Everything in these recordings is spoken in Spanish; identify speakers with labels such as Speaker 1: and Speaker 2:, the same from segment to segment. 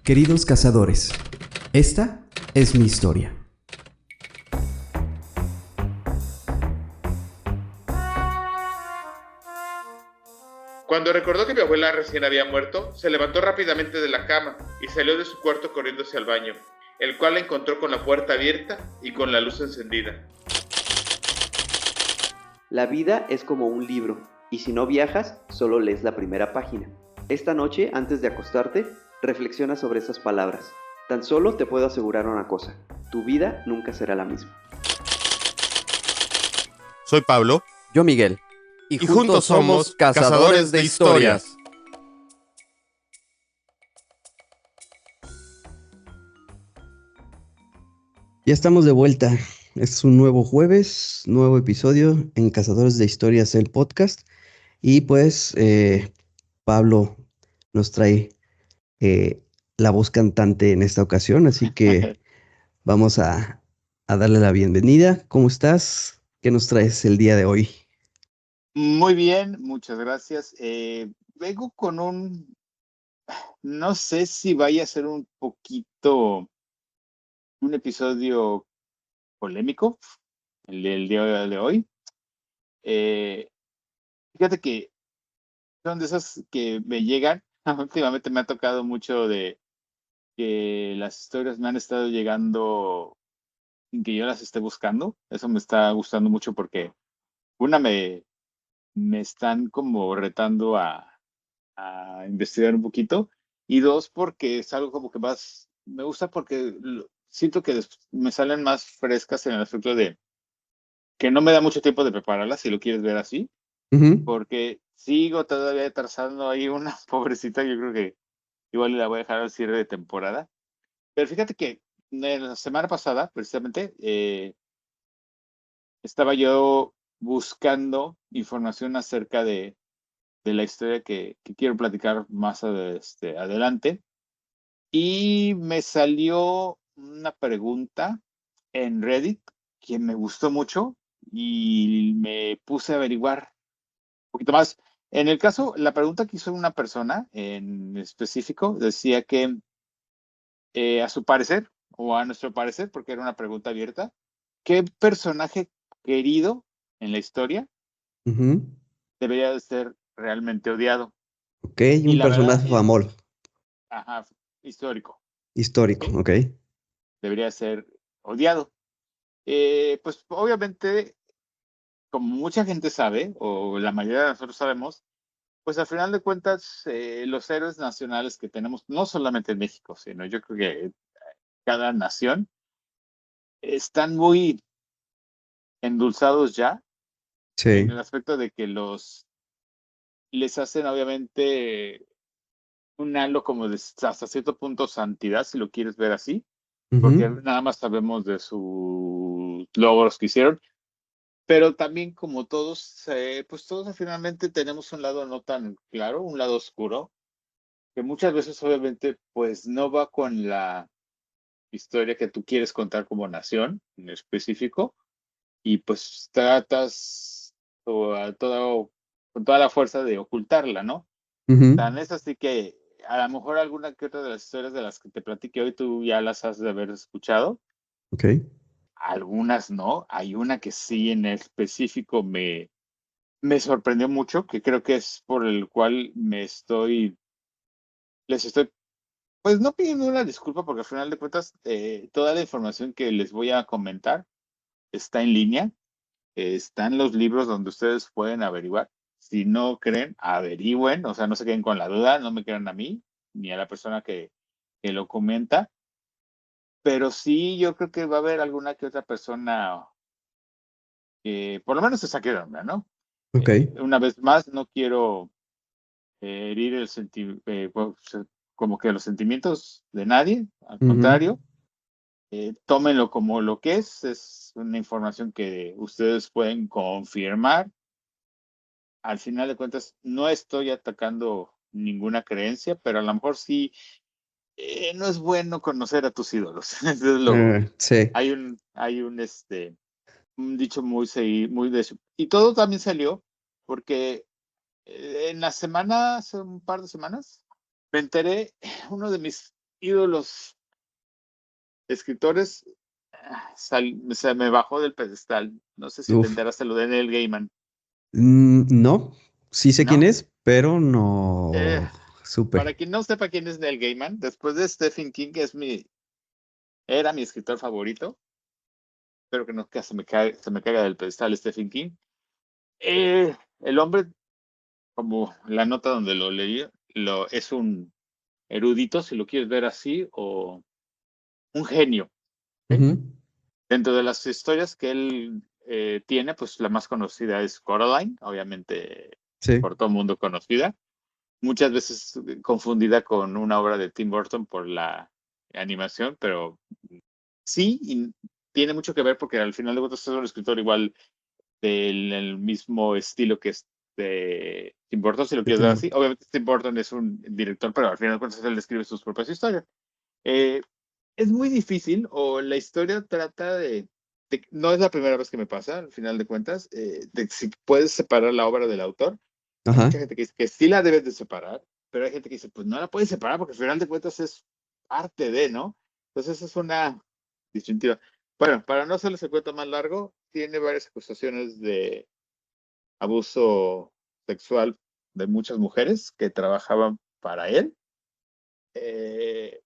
Speaker 1: Queridos cazadores, esta es mi historia.
Speaker 2: Cuando recordó que mi abuela recién había muerto, se levantó rápidamente de la cama y salió de su cuarto corriendo hacia el baño, el cual la encontró con la puerta abierta y con la luz encendida.
Speaker 3: La vida es como un libro, y si no viajas, solo lees la primera página. Esta noche, antes de acostarte, reflexiona sobre esas palabras. Tan solo te puedo asegurar una cosa: tu vida nunca será la misma.
Speaker 4: Soy Pablo.
Speaker 5: Yo, Miguel.
Speaker 4: Y juntos somos Cazadores de Historias.
Speaker 6: Ya estamos de vuelta. Es un nuevo jueves, nuevo episodio en Cazadores de Historias, el podcast. Y pues Pablo nos trae la voz cantante en esta ocasión, así que vamos a darle la bienvenida. ¿Cómo estás? ¿Qué nos traes el día de hoy?
Speaker 7: Muy bien, muchas gracias. Vengo con no sé si vaya a ser un poquito un episodio polémico, el del día de hoy. Fíjate que son de esas que me llegan. Últimamente me ha tocado mucho de que las historias me han estado llegando sin que yo las esté buscando. Eso me está gustando mucho porque una me están como retando a investigar un poquito, y dos, porque es algo como que más me gusta porque siento que me salen más frescas en el aspecto de que no me da mucho tiempo de prepararlas, si lo quieres ver así, porque sigo todavía trazando ahí una pobrecita. Yo creo que igual la voy a dejar al cierre de temporada. Pero fíjate que la semana pasada, precisamente, estaba yo buscando información acerca de la historia que quiero platicar más adelante. Y me salió una pregunta en Reddit que me gustó mucho y me puse a averiguar un poquito más. En el caso, la pregunta que hizo una persona en específico decía que a su parecer, o a nuestro parecer, porque era una pregunta abierta, ¿qué personaje querido en la historia debería de ser realmente odiado?
Speaker 6: Ok,
Speaker 7: Y
Speaker 6: un
Speaker 7: la verdad
Speaker 6: personaje
Speaker 7: es,
Speaker 6: famoso,
Speaker 7: ajá, histórico,
Speaker 6: histórico,
Speaker 7: ¿sí?
Speaker 6: ok.
Speaker 7: Debería ser odiado. Pues obviamente, como mucha gente sabe, o la mayoría de nosotros sabemos, pues al final de cuentas, los héroes nacionales que tenemos, no solamente en México, sino yo creo que cada nación, están muy endulzados ya, en
Speaker 6: Sí.
Speaker 7: el aspecto de que les hacen obviamente un halo como de hasta cierto punto santidad, si lo quieres ver así, porque nada más sabemos de sus logros que hicieron. Pero también, como todos, pues todos finalmente tenemos un lado no tan claro, un lado oscuro, que muchas veces obviamente pues no va con la historia que tú quieres contar como nación en específico, y pues tratas con toda la fuerza de ocultarla, ¿no? Tan es así que a lo mejor alguna que otra de las historias de las que te platiqué hoy tú ya las has de haber escuchado.
Speaker 6: Ok.
Speaker 7: Algunas no. Hay una que sí en específico me sorprendió mucho, que creo que es por el cual les estoy, pues no pidiendo una disculpa, porque al final de cuentas, toda la información que les voy a comentar está en línea, están los libros donde ustedes pueden averiguar. Si no creen, averigüen, o sea, no se queden con la duda, no me crean a mí, ni a la persona que lo comenta, pero sí yo creo que va a haber alguna que otra persona que por lo menos se saque de onda, ¿no?
Speaker 6: Ok.
Speaker 7: Una vez más, no quiero herir pues, como que los sentimientos de nadie, al contrario, tómenlo como lo que es una información que ustedes pueden confirmar. Al final de cuentas, no estoy atacando ninguna creencia, pero a lo mejor sí no es bueno conocer a tus ídolos. Eso es lo,
Speaker 6: Sí.
Speaker 7: hay un dicho muy de eso. Y todo también salió porque en la semana, hace un par de semanas, me enteré, uno de mis ídolos escritores se me bajó del pedestal. No sé si te
Speaker 6: Uf.
Speaker 7: enteraste lo de Neil Gaiman,
Speaker 6: No, sí sé quién
Speaker 7: ¿no?
Speaker 6: es, pero
Speaker 7: Eh,
Speaker 6: no
Speaker 7: para
Speaker 6: supe.
Speaker 7: quien no sepa quién es Neil Gaiman, después de Stephen King, que era mi escritor favorito, espero que no que se me caiga del pedestal Stephen King. El hombre, como la nota donde lo leí, es un erudito, si lo quieres ver así, o un genio. ¿Sí?
Speaker 6: Ujú.
Speaker 7: Dentro de las historias que él tiene, pues la más conocida es Coraline, obviamente
Speaker 6: Sí.
Speaker 7: por todo el mundo conocida, muchas veces confundida con una obra de Tim Burton por la animación, pero sí, y tiene mucho que ver porque al final de cuentas es un escritor igual del mismo estilo que es de Tim Burton, si lo quieres ver así. Obviamente Tim Burton es un director, pero al final de cuentas él escribe sus propias historias. Eh, es muy difícil, o la historia trata no es la primera vez que me pasa, al final de cuentas, de si puedes separar la obra del autor. Hay
Speaker 6: Ajá.
Speaker 7: mucha gente que dice que sí la debes de separar, pero hay gente que dice, pues no la puedes separar porque al final de cuentas es parte de, ¿no? Entonces es una distintiva. Bueno, para no hacerles el cuento más largo, tiene varias acusaciones de abuso sexual de muchas mujeres que trabajaban para él.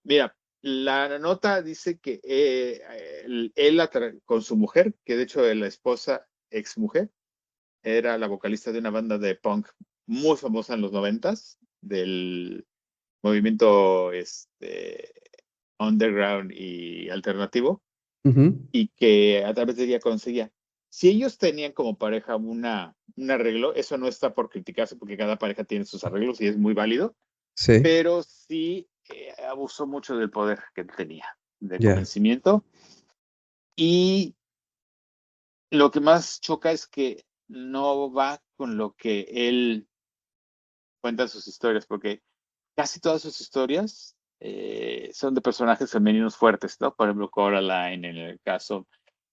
Speaker 7: Mira, la nota dice que él con su mujer, que de hecho es la esposa ex mujer, era la vocalista de una banda de punk muy famosa en los 90s, del movimiento underground y alternativo,
Speaker 6: Ujú.
Speaker 7: y que a través de ella conseguía. Si ellos tenían como pareja un arreglo, eso no está por criticarse porque cada pareja tiene sus arreglos y es muy válido,
Speaker 6: Sí.
Speaker 7: pero sí abusó mucho del poder que él tenía, de
Speaker 6: Ya.
Speaker 7: convencimiento. Y lo que más choca es que no va con lo que él cuenta en sus historias, porque casi todas sus historias son de personajes femeninos fuertes, ¿no? Por ejemplo, Coraline, en el caso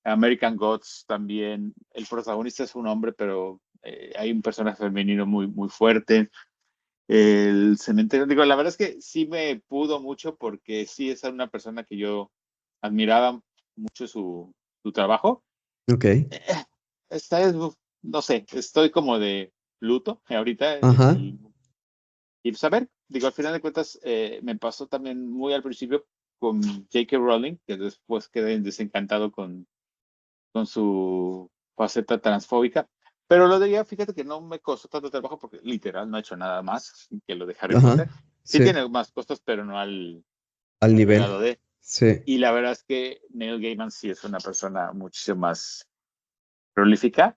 Speaker 7: American Gods también, el protagonista es un hombre, pero hay un personaje femenino muy, muy fuerte. El cementerio, digo, la verdad es que sí me pudo mucho porque sí es una persona que yo admiraba mucho su trabajo.
Speaker 6: Ok.
Speaker 7: Esta es, no sé, estoy como de luto ahorita
Speaker 6: Ajá.
Speaker 7: y pues a ver, digo, al final de cuentas me pasó también muy al principio con J.K. Rowling, que después quedé desencantado con su faceta transfóbica. Pero lo de ella, fíjate que no me costó tanto trabajo porque literal no ha hecho nada más que lo de Harry
Speaker 6: Ajá.
Speaker 7: Potter. Sí
Speaker 6: Sí.
Speaker 7: tiene más costos, pero no
Speaker 6: Al
Speaker 7: al
Speaker 6: nivel.
Speaker 7: grado de.
Speaker 6: Sí.
Speaker 7: Y la verdad es que Neil Gaiman sí es una persona muchísimo más prolífica.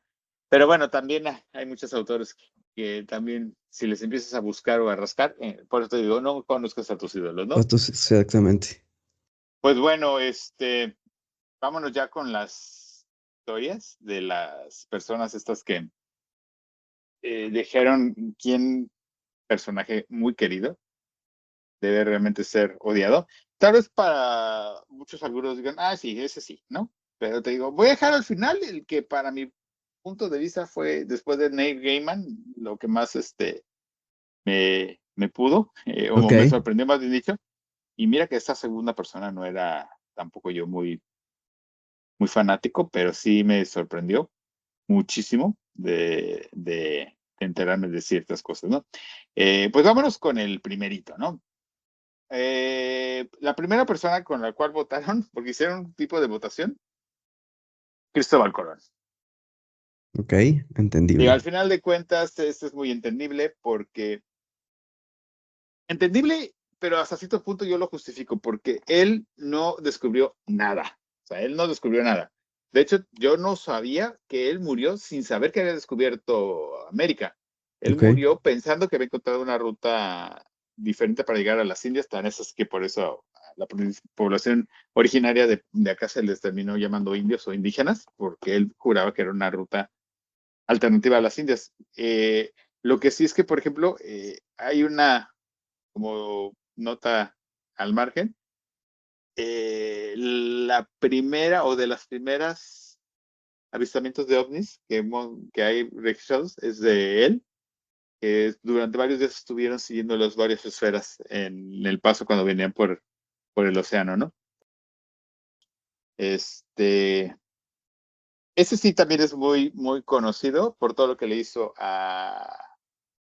Speaker 7: Pero bueno, también hay muchos autores que también, si les empiezas a buscar o a rascar, por eso te digo, no conozcas a tus ídolos, ¿no?
Speaker 6: Exactamente.
Speaker 7: Pues bueno, vámonos ya con las historias de las personas estas que dijeron quién personaje muy querido debe realmente ser odiado. Tal vez para muchos algunos digan, ah, sí, ese sí, ¿no? Pero te digo, voy a dejar al final el que para mi punto de vista fue, después de Neil Gaiman, lo que más me pudo, o
Speaker 6: Ok.
Speaker 7: me sorprendió más bien dicho. Y mira que esta segunda persona no era tampoco yo muy, muy fanático, pero sí me sorprendió muchísimo de enterarme de ciertas cosas, ¿no? Pues vámonos con el primerito, ¿no? La primera persona con la cual votaron, porque hicieron un tipo de votación, Cristóbal Colón.
Speaker 6: Ok.
Speaker 7: Digo, al
Speaker 6: Entendible.
Speaker 7: final de cuentas, esto es muy entendible porque, entendible, pero hasta cierto punto yo lo justifico, porque él no descubrió nada. O sea, él no descubrió nada. De hecho, yo no sabía que él murió sin saber que había descubierto América. Él
Speaker 6: Ok.
Speaker 7: murió pensando que había encontrado una ruta diferente para llegar a las Indias, tan esas que por eso la población originaria de acá se les terminó llamando indios o indígenas, porque él juraba que era una ruta alternativa a las Indias. Lo que sí es que, por ejemplo, hay una como nota al margen, la primera o de las primeras avistamientos de ovnis que hay registrados es de él, que durante varios días estuvieron siguiendo las varias esferas en el paso cuando venían por el océano, ¿no? Ese sí también es muy, muy conocido por todo lo que le hizo a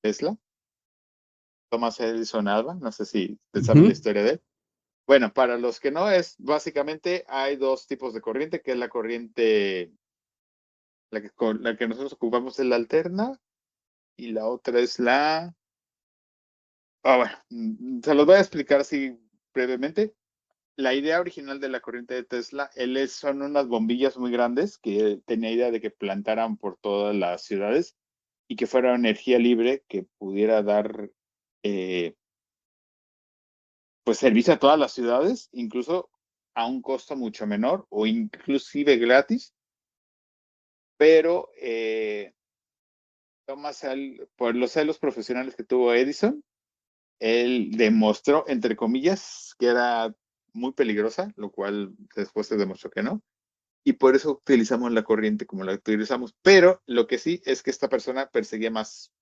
Speaker 7: Tesla, Thomas Edison Alva, no sé si te sabes la historia de él. Bueno, para los que no, básicamente hay dos tipos de corriente, que es la corriente, la que nosotros ocupamos es la alterna, y la otra es la... bueno, se los voy a explicar así brevemente. La idea original de la corriente de Tesla, son unas bombillas muy grandes que tenía idea de que plantaran por todas las ciudades y que fuera energía libre que pudiera dar pues servicio a todas las ciudades, incluso a un costo mucho menor o inclusive gratis, pero por los celos profesionales que tuvo Edison, él demostró, entre comillas, que era muy peligrosa, lo cual después se demostró que no, y por eso utilizamos la corriente como la utilizamos, pero lo que sí es que esta persona perseguía más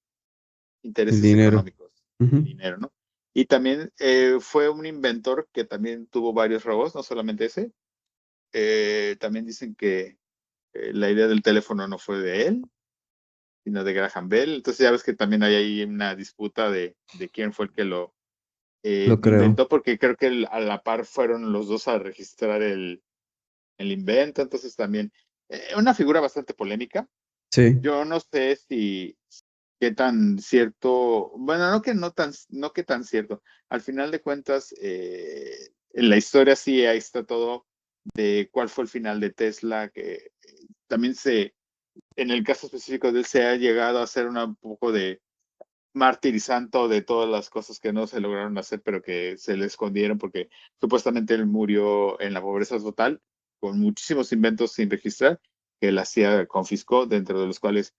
Speaker 7: intereses
Speaker 6: Dinero.
Speaker 7: económicos, dinero, ¿no? Y también fue un inventor que también tuvo varios robos, no solamente ese. También dicen que la idea del teléfono no fue de él, sino de Graham Bell. Entonces ya ves que también hay ahí una disputa de quién fue el que lo
Speaker 6: creo.
Speaker 7: inventó, porque creo que a la par fueron los dos a registrar el invento. Entonces también una figura bastante polémica.
Speaker 6: Sí.
Speaker 7: Yo no sé si qué tan cierto, bueno, no que tan cierto. Al final de cuentas, en la historia sí, ahí está todo de cuál fue el final de Tesla, que también en el caso específico de él, se ha llegado a hacer un poco de mártir y santo de todas las cosas que no se lograron hacer, pero que se le escondieron porque supuestamente él murió en la pobreza total, con muchísimos inventos sin registrar, que la CIA confiscó, dentro de los cuales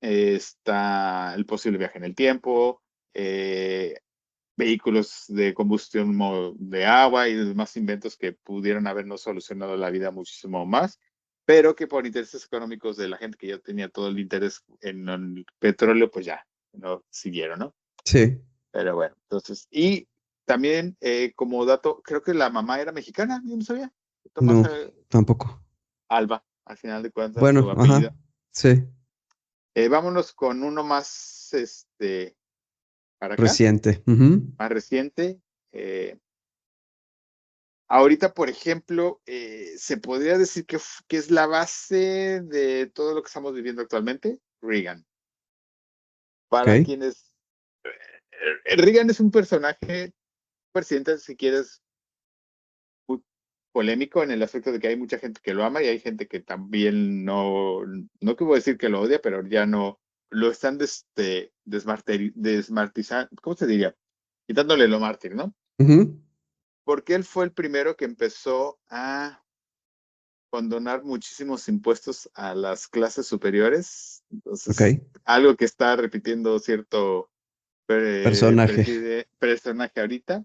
Speaker 7: está el posible viaje en el tiempo, vehículos de combustión de agua y demás inventos que pudieron habernos solucionado la vida muchísimo más, pero que por intereses económicos de la gente que ya tenía todo el interés en el petróleo, pues ya no siguieron, ¿no?
Speaker 6: Sí.
Speaker 7: Pero bueno, entonces, y también como dato, creo que la mamá era mexicana, yo no sabía. Tomás
Speaker 6: No, tampoco.
Speaker 7: Alba, al final de cuentas,
Speaker 6: Bueno,
Speaker 7: su apellido.
Speaker 6: sí.
Speaker 7: Vámonos con uno más, para acá,
Speaker 6: Reciente.
Speaker 7: más reciente. Ahorita, por ejemplo, se podría decir que es la base de todo lo que estamos viviendo actualmente, Reagan. Para
Speaker 6: Ok.
Speaker 7: quienes... Reagan es un personaje, presidente, si quieres, muy polémico en el aspecto de que hay mucha gente que lo ama y hay gente que también no que voy a decir que lo odia, pero ya no, lo están desmartizando, ¿cómo se diría? Quitándole lo mártir, ¿no? Porque él fue el primero que empezó a condonar muchísimos impuestos a las clases superiores. Entonces, algo que está repitiendo cierto personaje ahorita.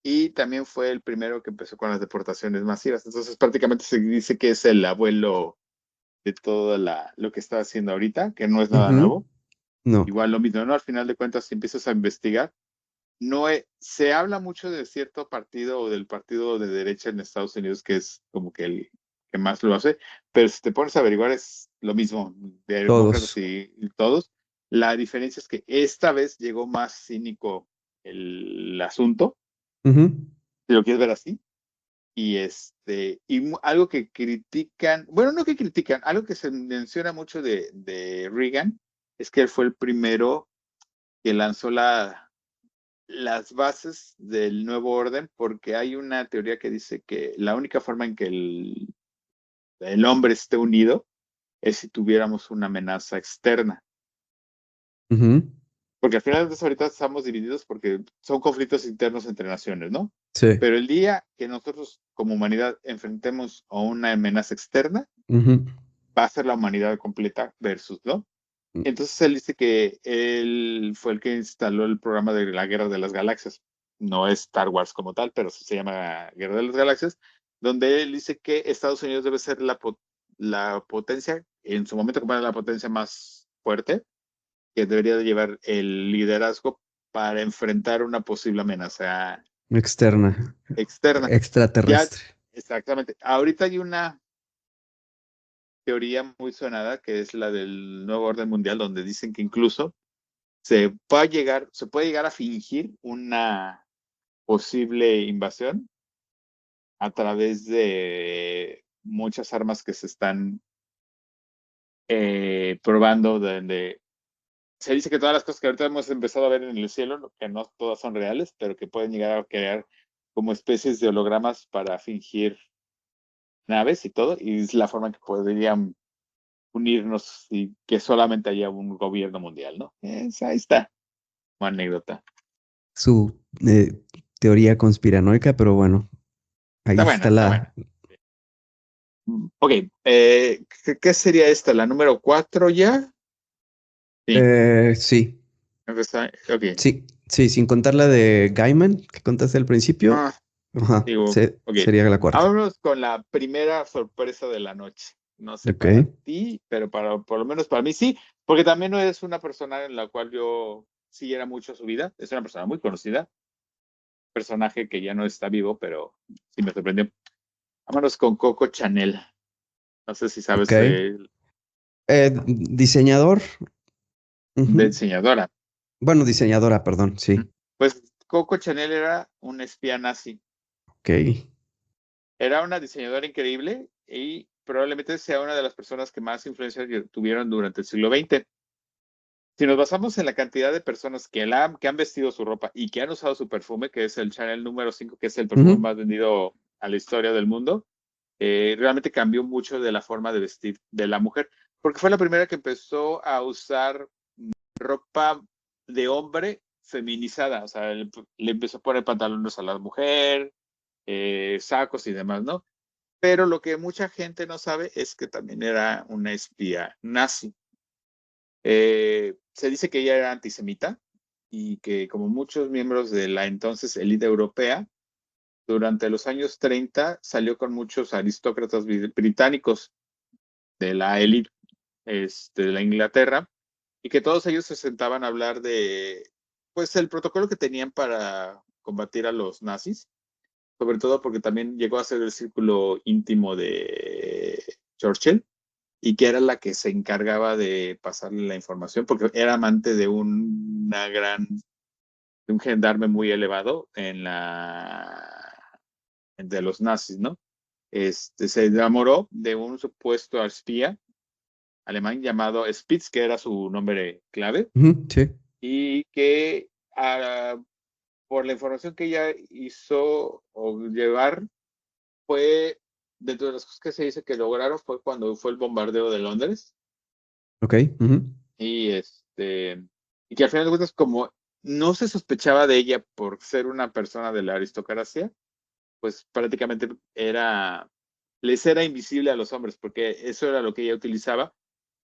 Speaker 7: Y también fue el primero que empezó con las deportaciones masivas. Entonces, prácticamente se dice que es el abuelo de todo lo que está haciendo ahorita, que no es nada nuevo.
Speaker 6: No.
Speaker 7: Igual lo mismo, ¿no? Al final de cuentas, si empiezas a investigar, se habla mucho de cierto partido o del partido de derecha en Estados Unidos, que es como que el que más lo hace, pero si te pones a averiguar es lo mismo, de demócratas y todos. La diferencia es que esta vez llegó más cínico el asunto, si lo quieres ver así, y algo que critican, bueno, no que critican, algo que se menciona mucho de Reagan es que él fue el primero que lanzó las bases del nuevo orden, porque hay una teoría que dice que la única forma en que el hombre esté unido es si tuviéramos una amenaza externa. Porque al final de ahorita estamos divididos porque son conflictos internos entre naciones, ¿no?
Speaker 6: Sí.
Speaker 7: Pero el día que nosotros como humanidad enfrentemos a una amenaza externa, va a ser la humanidad completa versus, ¿no? Entonces él dice que él fue el que instaló el programa de la Guerra de las Galaxias, no es Star Wars como tal, pero sí se llama Guerra de las Galaxias, donde él dice que Estados Unidos debe ser la potencia, en su momento como era la potencia más fuerte, que debería de llevar el liderazgo para enfrentar una posible amenaza
Speaker 6: Externa,
Speaker 7: externa. Ya,
Speaker 6: extraterrestre.
Speaker 7: exactamente. Ahorita hay una teoría muy sonada que es la del nuevo orden mundial, donde dicen que incluso se puede llegar a fingir una posible invasión a través de muchas armas que se están probando, donde se dice que todas las cosas que ahorita hemos empezado a ver en el cielo, que no todas son reales, pero que pueden llegar a crear como especies de hologramas para fingir naves y todo, y es la forma en que podrían unirnos y que solamente haya un gobierno mundial, ¿no? Ahí está, una anécdota.
Speaker 6: Su teoría conspiranoica, pero bueno, ahí
Speaker 7: Está buena,
Speaker 6: está
Speaker 7: está buena. Ok, ¿qué sería esta? ¿La número 4 ya? Sí.
Speaker 6: Sí,
Speaker 7: Ok.
Speaker 6: sí, sin contar la de Gaiman que contaste al principio.
Speaker 7: Ah,
Speaker 6: Ajá,
Speaker 7: digo, ok.
Speaker 6: sería la cuarta.
Speaker 7: Vámonos con la primera sorpresa de la noche. No sé
Speaker 6: Ok.
Speaker 7: para ti, pero por lo menos para mí sí, porque también no es una persona en la cual yo siguiera mucho su vida. Es una persona muy conocida, personaje que ya no está vivo, pero sí me sorprendió. Vámonos con Coco Chanel. No sé si
Speaker 6: Ok.
Speaker 7: sabes
Speaker 6: Diseñador.
Speaker 7: de
Speaker 6: Ujú.
Speaker 7: diseñadora.
Speaker 6: Bueno, diseñadora, perdón, sí.
Speaker 7: Pues Coco Chanel era un espía nazi.
Speaker 6: Ok.
Speaker 7: Era una diseñadora increíble y probablemente sea una de las personas que más influencia tuvieron durante el siglo XX. Si nos basamos en la cantidad de personas que han vestido su ropa y que han usado su perfume, que es el Chanel número 5, que es el perfume
Speaker 6: Ujú.
Speaker 7: más vendido a la historia del mundo, realmente cambió mucho de la forma de vestir de la mujer, porque fue la primera que empezó a usar ropa de hombre feminizada, o sea, le empezó a poner pantalones a la mujer, sacos y demás, ¿no? Pero lo que mucha gente no sabe es que también era una espía nazi. Se dice que ella era antisemita y que como muchos miembros de la entonces élite europea, durante los años 30 salió con muchos aristócratas británicos de la élite de la Inglaterra y que todos ellos se sentaban a hablar de pues el protocolo que tenían para combatir a los nazis, sobre todo porque también llegó a ser el círculo íntimo de Churchill y que era la que se encargaba de pasarle la información porque era amante de de un gendarme muy elevado de los nazis, ¿no? Se enamoró de un supuesto espía alemán llamado Spitz, que era su nombre clave,
Speaker 6: Ujú, sí.
Speaker 7: y que por la información que ella hizo o llevar, fue dentro de las cosas que se dice que lograron fue cuando fue el bombardeo de Londres
Speaker 6: Ok. Ujú.
Speaker 7: y y que al final de cuentas como no se sospechaba de ella por ser una persona de la aristocracia, pues prácticamente les era invisible a los hombres, porque eso era lo que ella utilizaba,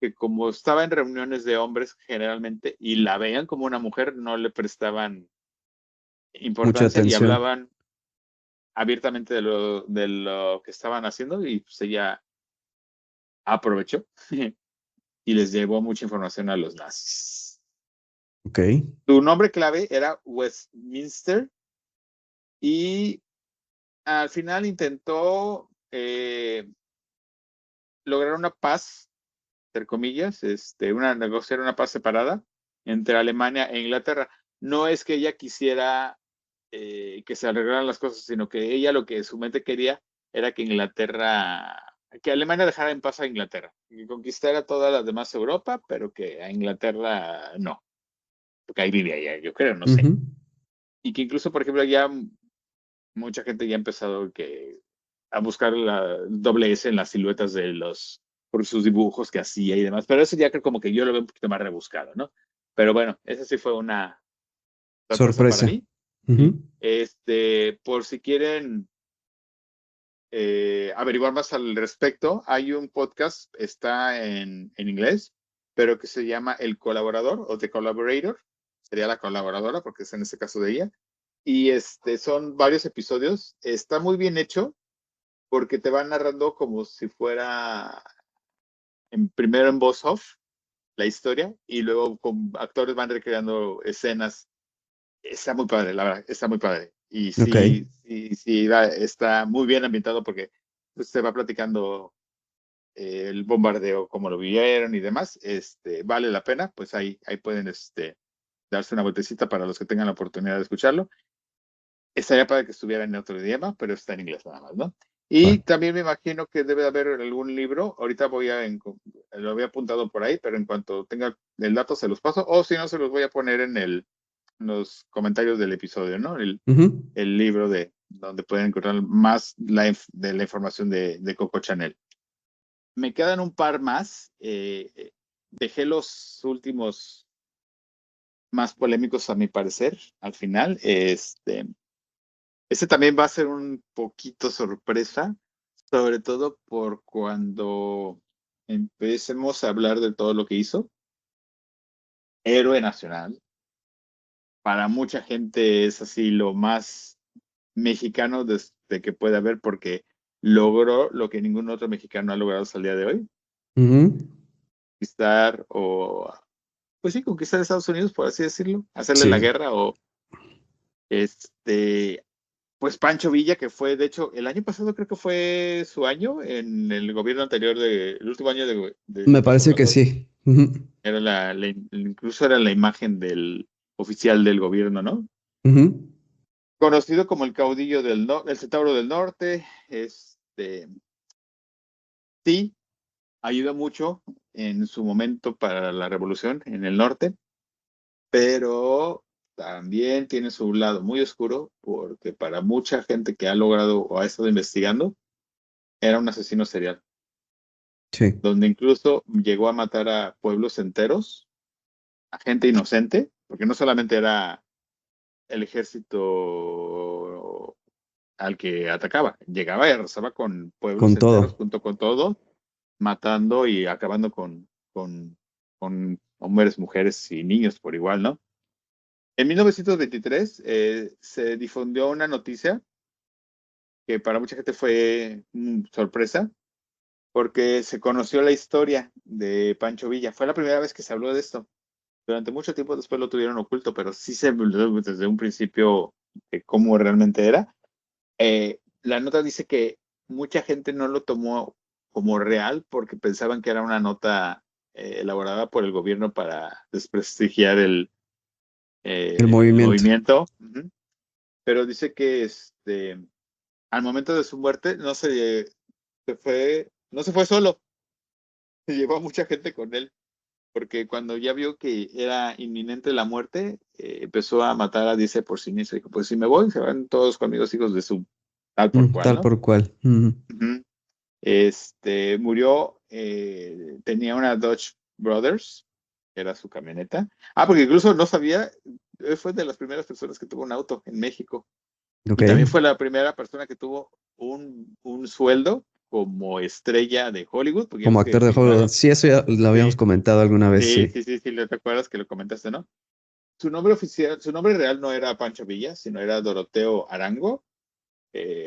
Speaker 7: que como estaba en reuniones de hombres generalmente y la veían como una mujer, no le prestaban
Speaker 6: Mucha
Speaker 7: importancia y
Speaker 6: atención.
Speaker 7: hablaban abiertamente de lo que estaban haciendo y pues ella aprovechó y les llevó mucha información a los nazis.
Speaker 6: Ok.
Speaker 7: Su nombre clave era Westminster y al final intentó lograr una paz, entre comillas, negociar una paz separada entre Alemania e Inglaterra. No es que ella quisiera que se arreglaran las cosas, sino que ella lo que su mente quería era que Alemania dejara en paz a Inglaterra, que conquistara todas las demás Europa, pero que a Inglaterra no, porque ahí vivía ella, yo creo, no sé.
Speaker 6: Ujú.
Speaker 7: Y que incluso, por ejemplo, ya mucha gente ya ha empezado a buscar la doble S en las siluetas por sus dibujos que hacía y demás, pero eso ya creo como que yo lo veo un poquito más rebuscado, ¿no? Pero bueno, esa sí fue una sorpresa para
Speaker 6: Sorpresa.
Speaker 7: mí. ¿Sí?
Speaker 6: Ujú.
Speaker 7: Por si quieren averiguar más al respecto, hay un podcast, está en inglés, pero que se llama El Colaborador o The Collaborator, sería la colaboradora porque es en este caso de ella, Y son varios episodios. Está muy bien hecho porque te van narrando como si fuera primero en voz off la historia y luego con actores van recreando escenas. Está muy padre, la verdad, está muy padre. Y
Speaker 6: Ok,
Speaker 7: sí, está muy bien ambientado porque pues, se va platicando el bombardeo, cómo lo vivieron y demás. Vale la pena, pues ahí pueden darse una vueltecita para los que tengan la oportunidad de escucharlo. Estaría para que estuviera en otro idioma, pero está en inglés nada más, ¿no? Y
Speaker 6: va.
Speaker 7: también me imagino que debe haber algún libro. Ahorita lo había apuntado por ahí, pero en cuanto tenga el dato se los paso, o si no, se los voy a poner en los comentarios del episodio, ¿no?
Speaker 6: Ujú.
Speaker 7: El libro de donde pueden encontrar más de la información de Coco Chanel. Me quedan un par más. Dejé los últimos más polémicos a mi parecer al final. También va a ser un poquito sorpresa, sobre todo por cuando empecemos a hablar de todo lo que hizo. Héroe nacional. Para mucha gente es así lo más mexicano desde que puede haber porque logró lo que ningún otro mexicano ha logrado hasta el día de hoy.
Speaker 6: Ujú.
Speaker 7: Conquistar pues sí, conquistar Estados Unidos, por así decirlo, hacerle la
Speaker 6: Sí.
Speaker 7: guerra o pues Pancho Villa, que fue, de hecho, el año pasado creo que fue su año en el gobierno anterior, el último año de
Speaker 6: Me
Speaker 7: López
Speaker 6: parece que
Speaker 7: Obrador,
Speaker 6: sí. Ujú.
Speaker 7: era incluso era la imagen del oficial del gobierno, ¿no?
Speaker 6: Ujú.
Speaker 7: Conocido como el caudillo el Centauro del Norte, sí, ayudó mucho en su momento para la revolución en el norte, pero también tiene su lado muy oscuro, porque para mucha gente que ha logrado o ha estado investigando, era un asesino serial,
Speaker 6: Sí.
Speaker 7: donde incluso llegó a matar a pueblos enteros, a gente inocente, porque no solamente era el ejército al que atacaba, llegaba y arrasaba con pueblos
Speaker 6: Con
Speaker 7: enteros
Speaker 6: todo.
Speaker 7: junto con todo, matando y acabando con hombres, mujeres y niños por igual, ¿no? En 1923 se difundió una noticia que para mucha gente fue sorpresa, porque se conoció la historia de Pancho Villa. Fue la primera vez que se habló de esto. Durante mucho tiempo después lo tuvieron oculto, pero sí se habló desde un principio de cómo realmente era. La nota dice que mucha gente no lo tomó como real porque pensaban que era una nota elaborada por el gobierno para desprestigiar
Speaker 6: El
Speaker 7: el
Speaker 6: movimiento.
Speaker 7: movimiento. Ujú. Pero dice que al momento de su muerte no se fue solo, se llevó a mucha gente con él, porque cuando ya vio que era inminente la muerte, empezó a matar a 10 por sí mismo. Dijo, pues si me voy, se van todos conmigo, hijos de su tal por cual,
Speaker 6: Tal
Speaker 7: ¿no?
Speaker 6: por cual. Ujú.
Speaker 7: Ujú. Murió, tenía una Dodge Brothers, era su camioneta. Porque incluso no sabía, fue de las primeras personas que tuvo un auto en México.
Speaker 6: Ok.
Speaker 7: Y también fue la primera persona que tuvo un sueldo como estrella de Hollywood, porque ya
Speaker 6: Como
Speaker 7: ves
Speaker 6: actor
Speaker 7: que
Speaker 6: de Hollywood.
Speaker 7: figuraron.
Speaker 6: Sí, eso ya lo habíamos
Speaker 7: Sí,
Speaker 6: comentado alguna vez,
Speaker 7: sí,
Speaker 6: sí.
Speaker 7: sí, sí, sí, ¿le recuerdas que lo comentaste, no? Su nombre oficial, su nombre real no era Pancho Villa, sino era Doroteo Arango.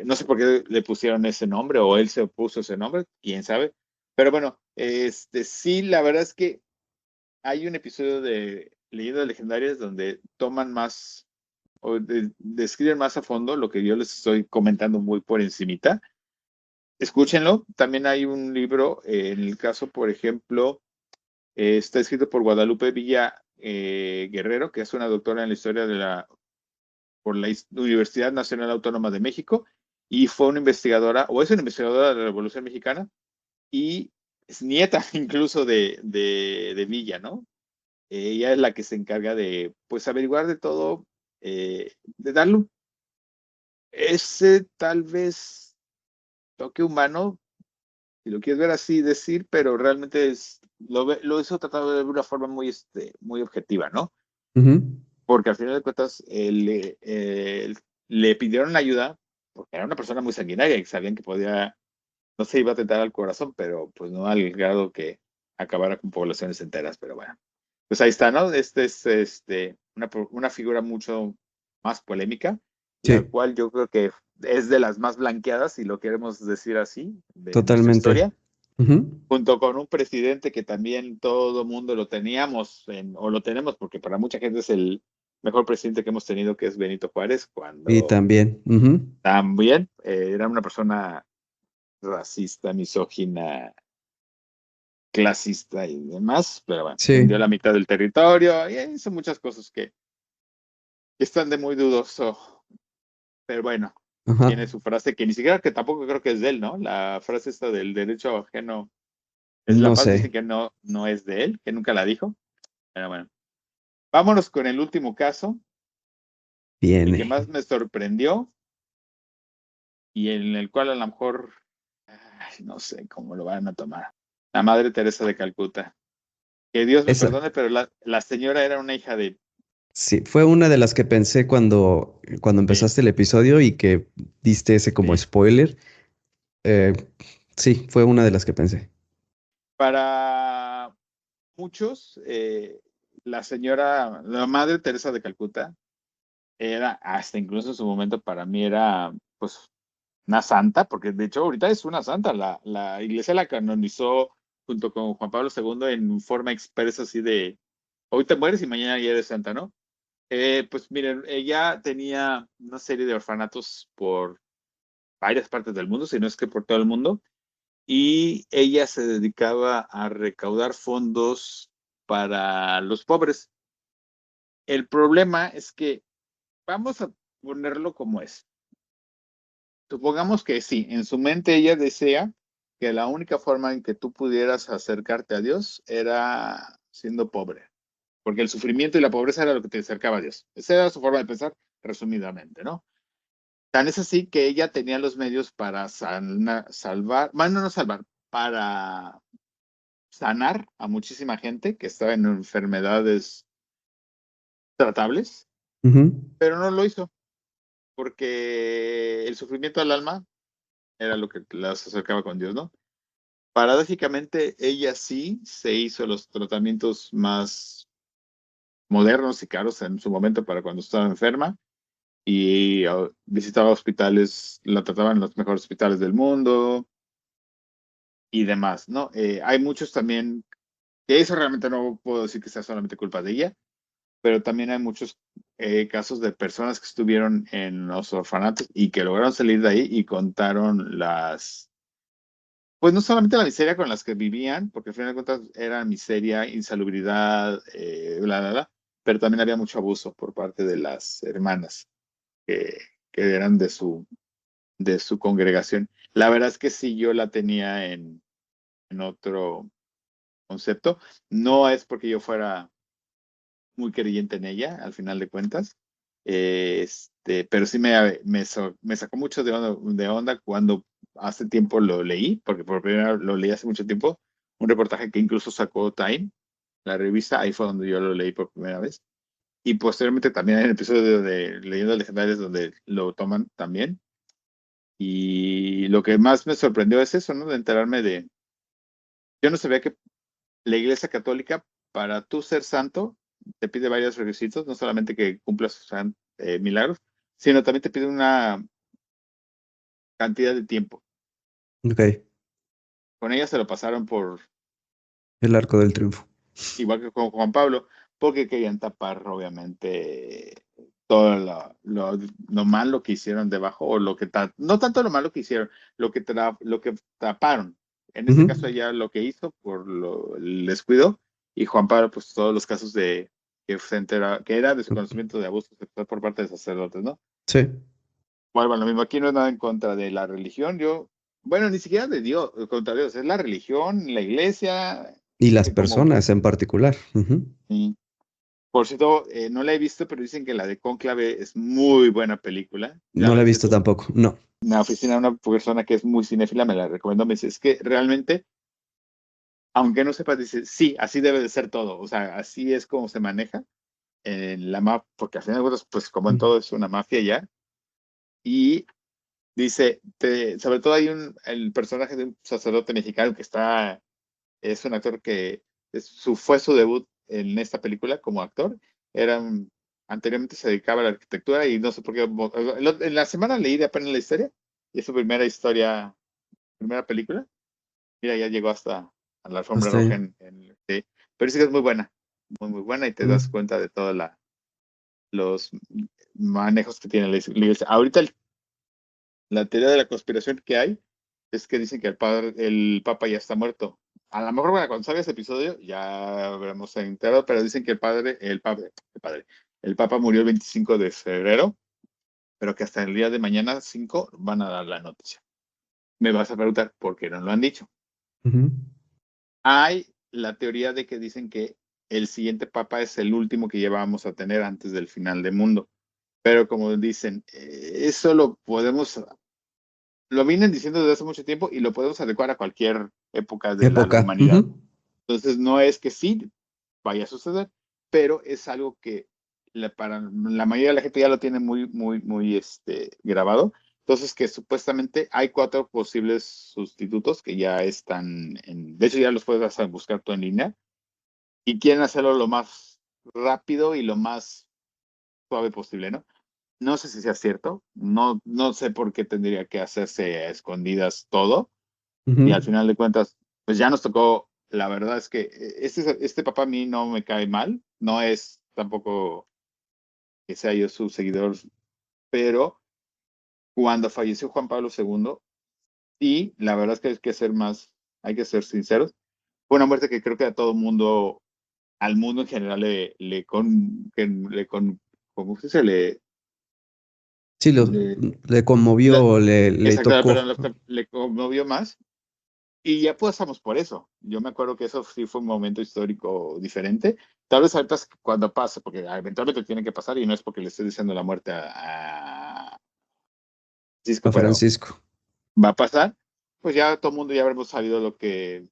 Speaker 7: No sé por qué le pusieron ese nombre o él se puso ese nombre, quién sabe. Pero bueno, sí, la verdad es que hay un episodio de Leyendas Legendarias donde toman más o describen más a fondo lo que yo les estoy comentando muy por encimita. Escúchenlo. También hay un libro, en el caso, por ejemplo, está escrito por Guadalupe Villa Guerrero, que es una doctora en la historia por la Universidad Nacional Autónoma de México, y fue una investigadora, o es una investigadora de la Revolución Mexicana, y es nieta incluso de Villa, ¿no? Ella es la que se encarga de, pues, averiguar de todo, de darle ese tal vez toque humano, si lo quieres ver así decir, pero realmente lo hizo tratado de ver de una forma muy objetiva, ¿no?
Speaker 6: Ujú.
Speaker 7: Porque al final de cuentas le pidieron ayuda porque era una persona muy sanguinaria y sabían que no se iba a tentar al corazón, pero pues no al grado que acabara con poblaciones enteras, pero bueno. Pues ahí está, ¿no? Una figura mucho más polémica,
Speaker 6: Sí.
Speaker 7: la cual yo creo que es de las más blanqueadas, si lo queremos decir así, de nuestra
Speaker 6: Totalmente.
Speaker 7: historia,
Speaker 6: Ujú.
Speaker 7: junto con un presidente que también todo mundo lo teníamos, o lo tenemos, porque para mucha gente es el mejor presidente que hemos tenido, que es Benito Juárez,
Speaker 6: Y
Speaker 7: cuando
Speaker 6: también. Ujú.
Speaker 7: también era una persona racista, misógina, clasista y demás, pero bueno,
Speaker 6: Sí.
Speaker 7: vendió la mitad del territorio y hizo muchas cosas que están de muy dudoso, pero bueno,
Speaker 6: Ajá.
Speaker 7: tiene su frase que ni siquiera, que tampoco creo que es de él, ¿no? La frase esta del derecho ajeno es la
Speaker 6: No
Speaker 7: paz, dicen
Speaker 6: sé.
Speaker 7: que no es de él, que nunca la dijo, pero bueno. Vámonos con el último caso, el que
Speaker 6: Viene.
Speaker 7: más me sorprendió y en el cual a lo mejor, no sé cómo lo van a tomar. La Madre Teresa de Calcuta. Que Dios me
Speaker 6: Esa.
Speaker 7: perdone, pero la señora era una hija de...
Speaker 6: Sí, fue una de las que pensé cuando
Speaker 7: de-
Speaker 6: empezaste el episodio y que diste ese como
Speaker 7: de-
Speaker 6: spoiler. Eh, sí, fue una de las que pensé.
Speaker 7: Para muchos, la Madre Teresa de Calcuta, era, hasta incluso en su momento para mí era, pues, una santa, porque de hecho ahorita es una santa. La iglesia la canonizó junto con Juan Pablo II en forma expresa, así de, hoy te mueres y mañana ya eres santa, ¿no? Pues miren, ella tenía una serie de orfanatos por varias partes del mundo, si no es que por todo el mundo, y ella se dedicaba a recaudar fondos para los pobres. El problema es que, vamos a ponerlo como es. Supongamos que sí, en su mente ella desea que la única forma en que tú pudieras acercarte a Dios era siendo pobre, porque el sufrimiento y la pobreza era lo que te acercaba a Dios. Esa era su forma de pensar, resumidamente, ¿no? Tan es así que ella tenía los medios para salvar, bueno, no salvar, para sanar a muchísima gente que estaba en enfermedades tratables,
Speaker 6: Ujú.
Speaker 7: pero no lo hizo, porque el sufrimiento al alma era lo que las acercaba con Dios, ¿no? Paradójicamente, ella sí se hizo los tratamientos más modernos y caros en su momento para cuando estaba enferma y visitaba hospitales, la trataban en los mejores hospitales del mundo y demás, ¿no? Hay muchos también, que eso realmente no puedo decir que sea solamente culpa de ella, pero también hay muchos casos de personas que estuvieron en los orfanatos y que lograron salir de ahí y contaron pues no solamente la miseria con las que vivían, porque al final de cuentas era miseria, insalubridad, bla, bla, bla, pero también había mucho abuso por parte de las hermanas que, que eran de su congregación. La verdad es que sí, yo la tenía en otro concepto. No es porque yo fuera muy creyente en ella, al final de cuentas, pero sí me sacó mucho de onda cuando hace tiempo lo leí, porque por primera vez lo leí hace mucho tiempo, un reportaje que incluso sacó Time, la revista, ahí fue donde yo lo leí por primera vez. Y posteriormente también hay un episodio de Leyendas Legendarias donde lo toman también. Y lo que más me sorprendió es eso, ¿no? De enterarme yo no sabía que la Iglesia Católica, para tú ser santo, te pide varios requisitos, no solamente que cumplas milagros, sino también te pide una cantidad de tiempo.
Speaker 6: Ok.
Speaker 7: Con ella se lo pasaron por,
Speaker 6: El arco del triunfo.
Speaker 7: igual que con Juan Pablo, porque querían tapar, obviamente, todo lo malo que hicieron debajo, o no tanto lo malo que hicieron, lo que taparon. En este caso,
Speaker 6: Ujú.
Speaker 7: ella lo que hizo por el descuido, y Juan Pablo, pues todos los casos de que se entera, que era de su conocimiento de abuso sexual por parte de sacerdotes, ¿no?
Speaker 6: Sí.
Speaker 7: Bueno, lo mismo, aquí no es nada en contra de la religión, bueno, ni siquiera de Dios, contra Dios, es la religión, la iglesia,
Speaker 6: Y las
Speaker 7: como,
Speaker 6: personas en particular. Ujú.
Speaker 7: sí. Por cierto, no la he visto, pero dicen que la de Cónclave es muy buena película. ¿Ya
Speaker 6: No
Speaker 7: la
Speaker 6: la he
Speaker 7: viste
Speaker 6: visto
Speaker 7: tú?
Speaker 6: tampoco. No.
Speaker 7: En la oficina, una persona que es muy cinéfila me la recomendó. Me dice, es que realmente, aunque no sepas, dice, sí, así debe de ser todo. O sea, así es como se maneja en la mafia, porque al final de cuentas, pues como en todo es una mafia ya. Y dice, sobre todo hay el personaje de un sacerdote mexicano que es un actor que fue su debut en esta película como actor. Era un anteriormente se dedicaba a la arquitectura y no sé por qué. En la semana leí de apenas la historia y es su primera historia, primera película. Mira, ya llegó hasta a la alfombra
Speaker 6: Hasta
Speaker 7: roja
Speaker 6: ahí.
Speaker 7: sí. Pero sí que es muy buena, muy buena y te das
Speaker 6: Mm,
Speaker 7: cuenta de todos los manejos que tiene la iglesia. Ahorita la teoría de la conspiración que hay es que dicen que el Papa ya está muerto. A lo mejor, bueno, cuando salga ese episodio ya habremos enterado, pero dicen que el Papa murió el 25 de febrero, pero que hasta el día de mañana 5 van a dar la noticia. Me vas a preguntar por qué no lo han dicho.
Speaker 6: ujú.
Speaker 7: Hay la teoría de que dicen que el siguiente Papa es el último que llevamos a tener antes del final del mundo. Pero como dicen, eso lo vienen diciendo desde hace mucho tiempo y lo podemos adecuar a cualquier época de la
Speaker 6: Época.
Speaker 7: humanidad.
Speaker 6: Ujú.
Speaker 7: Entonces, no es que sí vaya a suceder, pero es algo que para la mayoría de la gente ya lo tiene muy grabado. Entonces, que supuestamente hay 4 posibles sustitutos que ya están de hecho, ya los puedes buscar tú en línea y quieren hacerlo lo más rápido y lo más suave posible, ¿no? No sé si sea cierto, no sé por qué tendría que hacerse a escondidas todo, y al
Speaker 6: Ujú.
Speaker 7: final de cuentas, pues ya nos tocó, la verdad es que este papá a mí no me cae mal, no es tampoco que sea yo su seguidor, pero cuando falleció Juan Pablo II, y la verdad es que hay que ser sinceros, fue una muerte que creo que a todo mundo, al mundo en general ¿cómo se dice?
Speaker 6: Sí,
Speaker 7: Le,
Speaker 6: le conmovió, le
Speaker 7: exacto,
Speaker 6: tocó.
Speaker 7: perdón, le conmovió más. Y ya pasamos por eso. Yo me acuerdo que eso sí fue un momento histórico diferente. Tal vez ahorita cuando pase, porque eventualmente tiene que pasar y no es porque le esté diciendo la muerte a Cisco,
Speaker 6: A
Speaker 7: pero
Speaker 6: Francisco.
Speaker 7: va a pasar. Pues ya todo el mundo ya habremos sabido lo que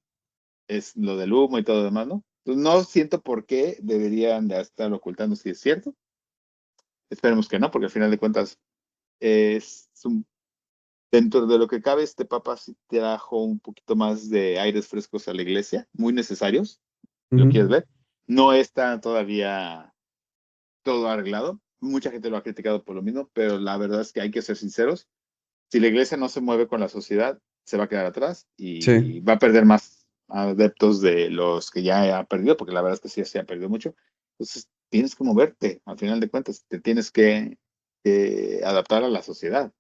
Speaker 7: es lo del humo y todo lo demás, ¿no? Entonces no siento por qué deberían de estar ocultando si es cierto. Esperemos que no, porque al final de cuentas es dentro de lo que cabe, este papa sí trajo un poquito más de aires frescos a la iglesia, muy necesarios. ¿Lo
Speaker 6: Ujú.
Speaker 7: quieres ver? No está todavía todo arreglado. Mucha gente lo ha criticado por lo mismo, pero la verdad es que hay que ser sinceros. Si la iglesia no se mueve con la sociedad, se va a quedar atrás y
Speaker 6: Sí.
Speaker 7: va a perder más adeptos de los que ya ha perdido, porque la verdad es que sí se ha perdido mucho. Entonces, tienes que moverte, al final de cuentas, te tienes que adaptar a la sociedad,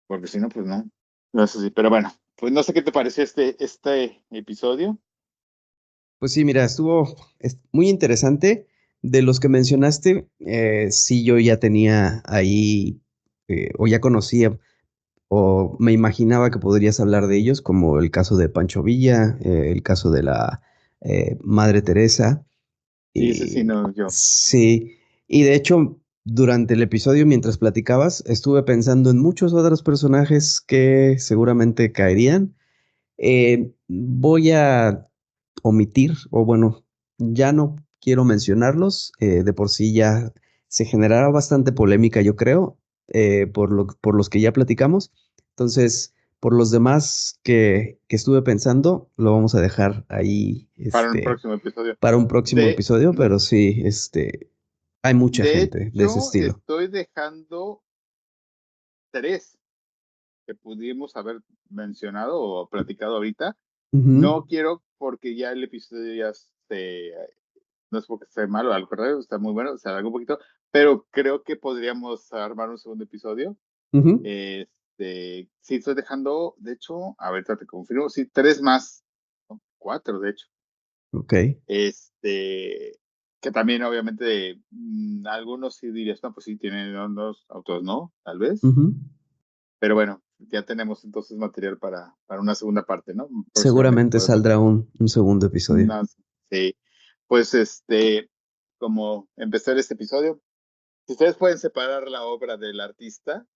Speaker 7: porque si no, pues no. No es así. Pero bueno, pues no sé qué te pareció este episodio.
Speaker 6: Pues sí, mira, estuvo muy interesante. De los que mencionaste, sí, yo ya tenía ahí, o ya conocía, o me imaginaba que podrías hablar de ellos, como el caso de Pancho Villa, el caso de la Madre Teresa.
Speaker 7: Sí, ese sí,
Speaker 6: Y
Speaker 7: no, yo.
Speaker 6: sí, y de hecho, durante el episodio, mientras platicabas, estuve pensando en muchos otros personajes que seguramente caerían. Voy a omitir, o bueno, ya no quiero mencionarlos. De por sí ya se generará bastante polémica, yo creo, por los que ya platicamos. Entonces, por los demás que estuve pensando, lo vamos a dejar ahí,
Speaker 7: Para un próximo episodio.
Speaker 6: para un próximo
Speaker 7: De,
Speaker 6: episodio, pero sí, hay mucha
Speaker 7: de
Speaker 6: gente de ese
Speaker 7: hecho,
Speaker 6: estilo.
Speaker 7: estoy dejando 3 que pudimos haber mencionado o platicado ahorita.
Speaker 6: Ujú,
Speaker 7: No quiero porque ya el episodio no es porque esté malo, al contrario, está muy bueno, se alargó un poquito, pero creo que podríamos armar un segundo episodio.
Speaker 6: ujú,
Speaker 7: Sí, estoy dejando, de hecho, ahorita te confirmo, sí, 3 más, ¿no? 4, de hecho.
Speaker 6: ok.
Speaker 7: Que también obviamente algunos sí dirías, no, pues sí tienen unos autos, ¿no? Tal vez.
Speaker 6: Ujú.
Speaker 7: Pero bueno, ya tenemos entonces material para una segunda parte, ¿no? Próximamente
Speaker 6: Seguramente
Speaker 7: podemos.
Speaker 6: saldrá un segundo episodio.
Speaker 7: No, sí. Pues como empezar este episodio, si ustedes pueden separar la obra del artista,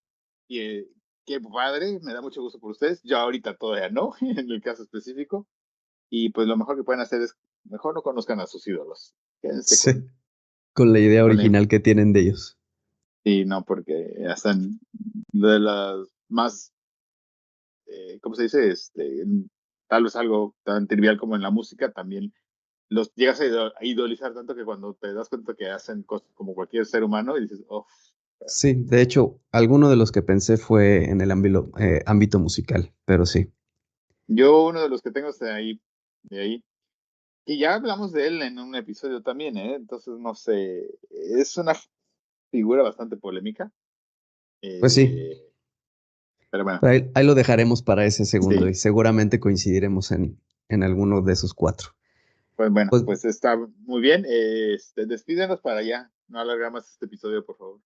Speaker 7: y qué padre, me da mucho gusto por ustedes. Yo ahorita todavía no, en el caso específico. Y pues lo mejor que pueden hacer es, mejor no conozcan a sus ídolos. Quédense
Speaker 6: Sí, con la idea
Speaker 7: con la
Speaker 6: original que tienen de ellos.
Speaker 7: sí, no, porque hacen de las más, ¿cómo se dice? Tal vez algo tan trivial como en la música, también los llegas a idolizar tanto que cuando te das cuenta que hacen cosas como cualquier ser humano y dices, oh.
Speaker 6: Sí, de hecho, alguno de los que pensé fue en el ámbito musical, pero sí.
Speaker 7: Yo uno de los que tengo es de ahí. Y ya hablamos de él en un episodio también, ¿eh? Entonces, no sé, es una figura bastante polémica.
Speaker 6: Pues sí,
Speaker 7: Pero bueno,
Speaker 6: pero ahí lo dejaremos para ese segundo y
Speaker 7: sí.
Speaker 6: seguramente coincidiremos en alguno de esos 4.
Speaker 7: Pues bueno,
Speaker 6: Pues,
Speaker 7: pues está muy bien. Despídenos para ya. No alargar más este episodio, por favor.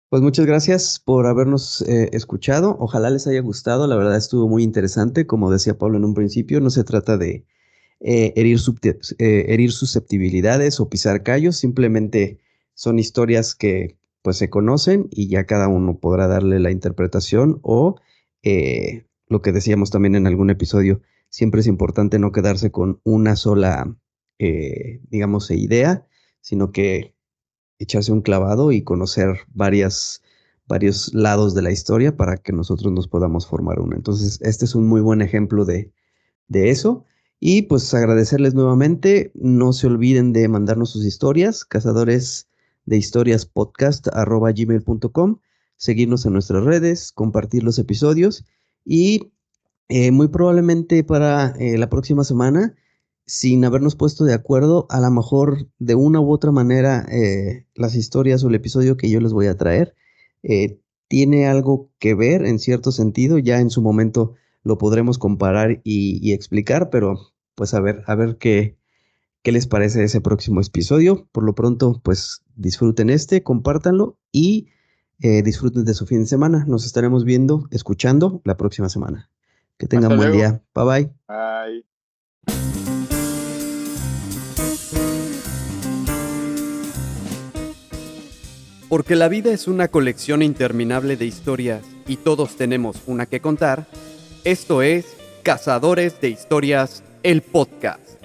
Speaker 6: pues muchas gracias por habernos escuchado. Ojalá les haya gustado. La verdad estuvo muy interesante. Como decía Pablo en un principio, no se trata de herir susceptibilidades o pisar callos. Simplemente son historias que pues se conocen y ya cada uno podrá darle la interpretación o lo que decíamos también en algún episodio. Siempre es importante no quedarse con una sola, digamos, idea, sino que echarse un clavado y conocer varios lados de la historia para que nosotros nos podamos formar una. Entonces, este es un muy buen ejemplo de eso. Y pues agradecerles nuevamente. No se olviden de mandarnos sus historias, cazadores de historias podcast@gmail.com, seguirnos en nuestras redes, compartir los episodios y muy probablemente para la próxima semana, sin habernos puesto de acuerdo, a lo mejor de una u otra manera, las historias o el episodio que yo les voy a traer tiene algo que ver en cierto sentido. Ya en su momento lo podremos comparar y explicar, pero pues a ver qué les parece ese próximo episodio. Por lo pronto, pues disfruten compártanlo y disfruten de su fin de semana. Nos estaremos viendo, escuchando la próxima semana. Que
Speaker 7: Hasta
Speaker 6: tengan buen
Speaker 7: luego.
Speaker 6: día. Bye bye.
Speaker 7: Bye.
Speaker 1: Porque la vida es una colección interminable de historias y todos tenemos una que contar, esto es Cazadores de Historias, el podcast.